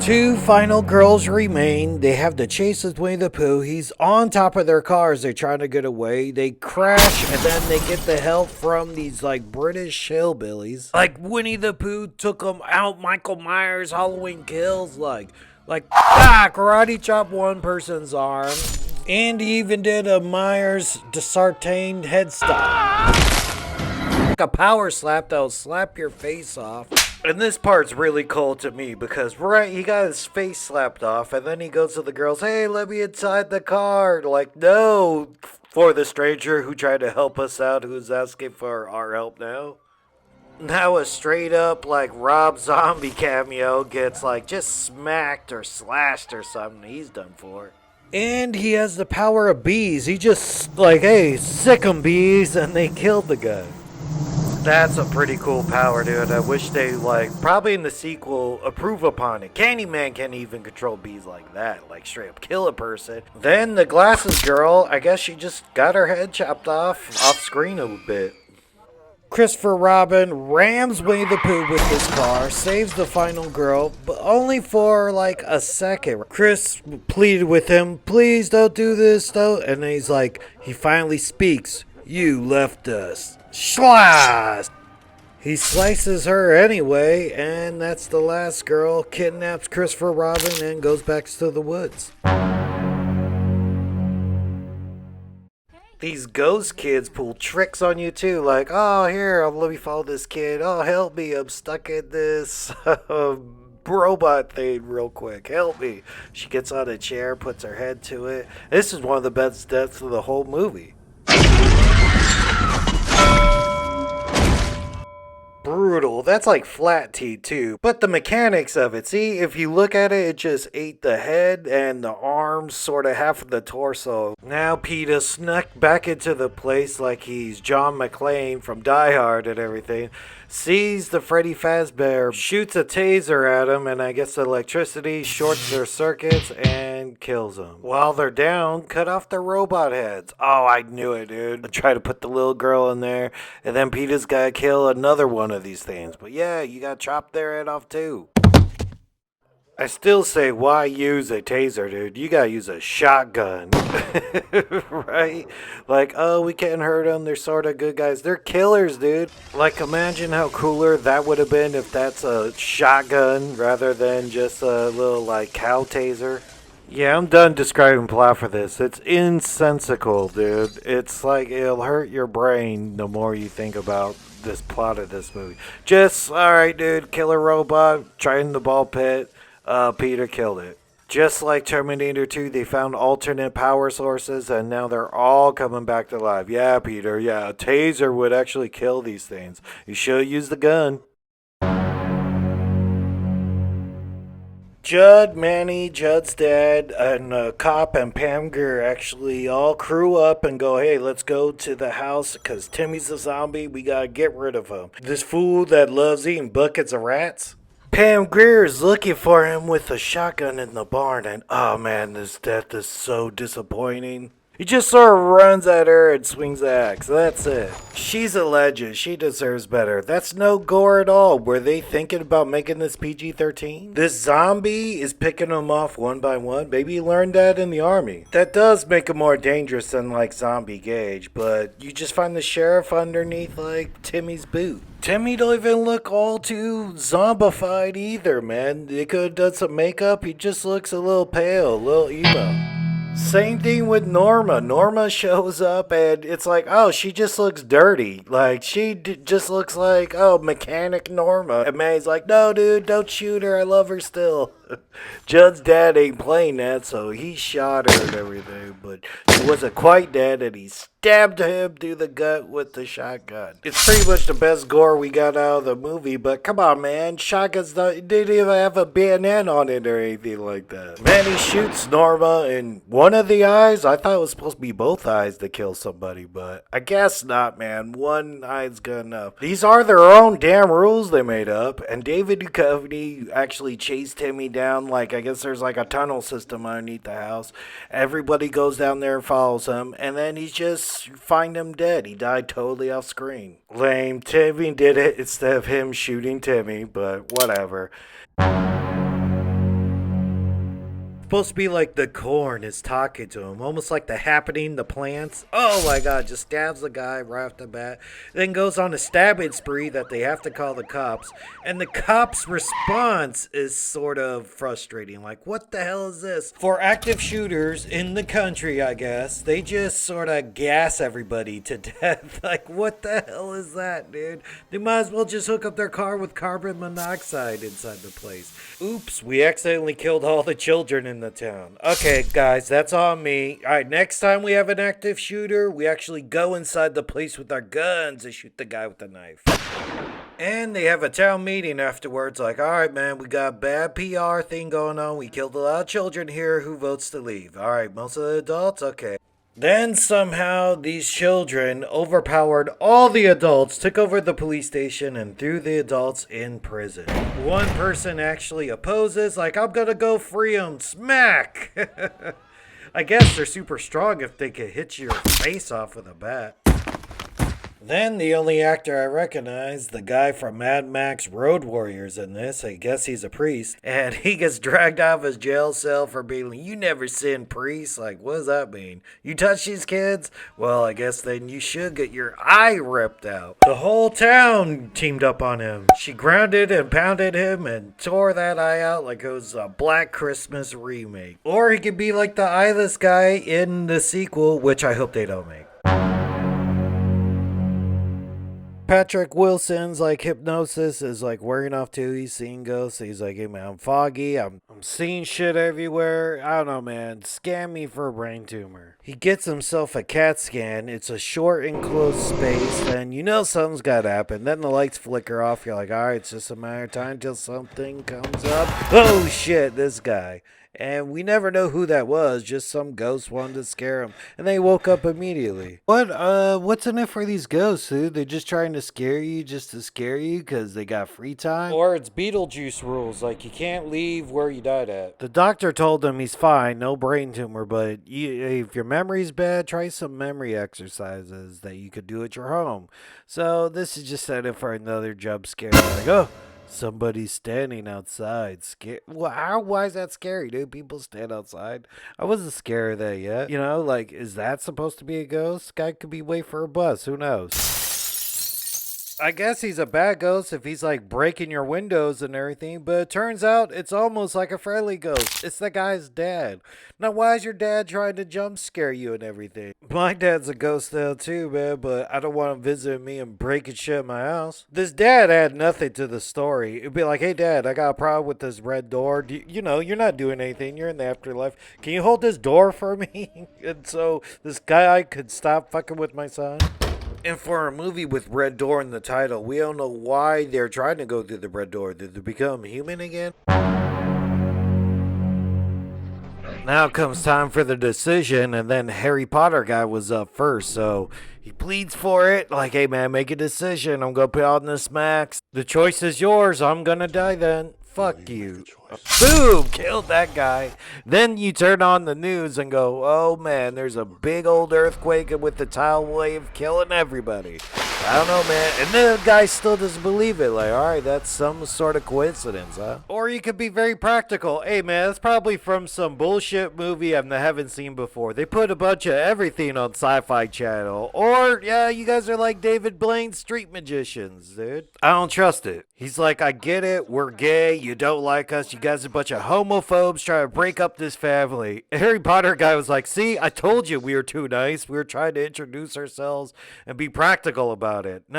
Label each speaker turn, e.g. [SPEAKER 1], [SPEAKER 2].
[SPEAKER 1] Two final girls remain. They have to chase with Winnie the Pooh. He's on top of their cars. They're trying to get away. They crash and then they get the help from these like British hillbillies. Like Winnie the Pooh took them out. Michael Myers, Halloween Kills. Karate chop one person's arm. And he even did a Myers disartained head stop. A power slap that'll slap your face off. And this part's really cool to me because he got his face slapped off and then he goes to the girls, hey, let me inside the car. Like, no, for the stranger who tried to help us out, who's asking for our help now. Now a straight up like Rob Zombie cameo gets like just smacked or slashed or something. He's done for. And he has the power of bees. He just like, hey, sick 'em bees, and they killed the guy. That's a pretty cool power, dude. I wish they, probably in the sequel, approve upon it. Candyman can't even control bees like that. Like, straight up kill a person. Then the glasses girl, I guess she just got her head chopped off screen a bit. Christopher Robin rams Winnie the Pooh with his car, saves the final girl, but only for, like, a second. Chris pleaded with him, please don't do this, though. And then he's like, he finally speaks. You left us. Slash! He slices her anyway, and that's the last girl, kidnaps Christopher Robin, and goes back to the woods. These ghost kids pull tricks on you too, like, oh, here, let me follow this kid. Oh, help me, I'm stuck in this robot thing real quick. Help me. She gets on a chair, puts her head to it. This is one of the best deaths of the whole movie. Brutal. That's like Flat Teeth too. But the mechanics of it, see, if you look at it, it just ate the head and the arms, sort of half of the torso. Now PETA snuck back into the place like he's John McClane from Die Hard and everything. Sees the Freddy Fazbear, shoots a taser at him, and I guess the electricity shorts their circuits and kills them. While they're down, cut off their robot heads. Oh, I knew it, dude. I tried to put the little girl in there, and then PETA's gotta kill another one of these things. But yeah, you gotta chop their head off too. I still say, why use a taser, dude? You gotta use a shotgun. Right? Like, oh, we can't hurt them. They're sort of good guys. They're killers, dude. Like, imagine how cooler that would have been if that's a shotgun rather than just a little, like, cow taser. Yeah, I'm done describing plot for this. It's insensical, dude. It's like, it'll hurt your brain the more you think about this plot of this movie. Just, alright, dude, killer robot, try in the ball pit. PETA killed it. Just like Terminator 2, they found alternate power sources, and now they're all coming back to life. Yeah, Peter, yeah, a taser would actually kill these things. You should use the gun. Judd, Manny, Judd's dad, and Cop and Pam Grier actually all crew up and go, hey, let's go to the house because Timmy's a zombie. We gotta get rid of him. This fool that loves eating buckets of rats. Pam Grier is looking for him with a shotgun in the barn, and oh man, this death is so disappointing. He just sort of runs at her and swings the axe. That's it. She's a legend. She deserves better. That's no gore at all. Were they thinking about making this PG-13? This zombie is picking them off one by one. Maybe he learned that in the army. That does make him more dangerous than like Zombie Gage, but you just find the sheriff underneath like Timmy's boot. Timmy don't even look all too zombified either, man. They could have done some makeup. He just looks a little pale, a little emo. Same thing with Norma. Norma shows up and it's like, oh, she just looks dirty. Like, she just looks like, oh, mechanic Norma. And Manny's like, no, dude, don't shoot her. I love her still. Judd's dad ain't playing that, so he shot her and everything. But he wasn't quite dead, and he stabbed him through the gut with the shotgun. It's pretty much the best gore we got out of the movie, but come on, man. Shotguns didn't even have a bayonet on it or anything like that. Manny shoots Norma in one of the eyes. I thought it was supposed to be both eyes to kill somebody, but I guess not, man. One eye's good enough. These are their own damn rules they made up, and David Duchovny actually chased Timmy down. Like, I guess there's like a tunnel system underneath the house. Everybody goes down there and follows him, and then he just find him dead. He died totally off screen. Lame. Timmy did it instead of him shooting Timmy, but whatever. supposed to be like the corn is talking to him, almost like the happening, the plants. Oh my god, just stabs the guy right off the bat. Then goes on a stabbing spree that they have to call the cops. And the cops' response is sort of frustrating. Like, what the hell is this? For active shooters in the country, I guess, they just sort of gas everybody to death. Like, what the hell is that, dude? They might as well just hook up their car with carbon monoxide inside the place. Oops, we accidentally killed all the children in the town. Okay, guys, that's on me. All right, next time we have an active shooter, we actually go inside the place with our guns and shoot the guy with the knife. And they have a town meeting afterwards, like, all right, man, we got a bad PR thing going on. We killed a lot of children here. Who votes to leave? All right, most of the adults? Okay. Then somehow these children overpowered all the adults, took over the police station, and threw the adults in prison. One person actually opposes, like, I'm gonna go free them. Smack! I guess they're super strong if they could hit your face off with a bat. Then the only actor I recognize, the guy from Mad Max Road Warriors in this, I guess he's a priest, and he gets dragged out of his jail cell for being like, you never sin, priest. Like, what does that mean? You touch these kids? Well, I guess then you should get your eye ripped out. The whole town teamed up on him. She grounded and pounded him and tore that eye out like it was a Black Christmas remake. Or he could be like the eyeless guy in the sequel, which I hope they don't make. Patrick Wilson's like hypnosis is like wearing off too. He's seeing ghosts. He's like, hey man, I'm foggy. I'm seeing shit everywhere. I don't know, man. Scan me for a brain tumor. He gets himself a CAT scan. It's a short enclosed space. And you know something's got to happen. Then the lights flicker off. You're like, all right, it's just a matter of time till something comes up. Oh shit, this guy. And we never know who that was, just some ghost wanted to scare him. And they woke up immediately. What's in it for these ghosts, dude? They're just trying to scare you just to scare you because they got free time? Or it's Beetlejuice rules, like you can't leave where you died at. The doctor told him he's fine, no brain tumor, but if your memory's bad, try some memory exercises that you could do at your home. So this is just set up for another jump scare. Like, oh. Somebody's standing outside. Why is that scary, dude? People stand outside. I wasn't scared of that yet. You know, like, is that supposed to be a ghost? Guy could be waiting for a bus. Who knows? I guess he's a bad ghost if he's like breaking your windows and everything, but it turns out it's almost like a friendly ghost. It's the guy's dad. Now, why is your dad trying to jump scare you and everything? My dad's a ghost now too, man, but I don't want him visiting me and breaking shit in my house. This dad had nothing to the story. It'd be like, hey dad, I got a problem with this red door. You know, you're not doing anything. You're in the afterlife. Can you hold this door for me? And so this guy could stop fucking with my son. And for a movie with Red Door in the title, we don't know why they're trying to go through the Red Door. Did they become human again? Now comes time for the decision, and then Harry Potter guy was up first, so he pleads for it. Like, hey man, make a decision. I'm gonna put on this max. The choice is yours. I'm gonna die then. Fuck you. Boom! Killed that guy. Then you turn on the news and go, oh man, there's a big old earthquake with the tidal wave killing everybody. I don't know, man. And then the guy still doesn't believe it. Like, alright, that's some sort of coincidence, huh? Or you could be very practical. Hey man, that's probably from some bullshit movie I haven't seen before. They put a bunch of everything on Sci-Fi Channel. Or, yeah, you guys are like David Blaine's street magicians, dude. I don't trust it. He's like, I get it. We're gay. You don't like us. You guys are a bunch of homophobes trying to break up this family. Harry Potter guy was like, see, I told you we were too nice. We were trying to introduce ourselves and be practical about it. No.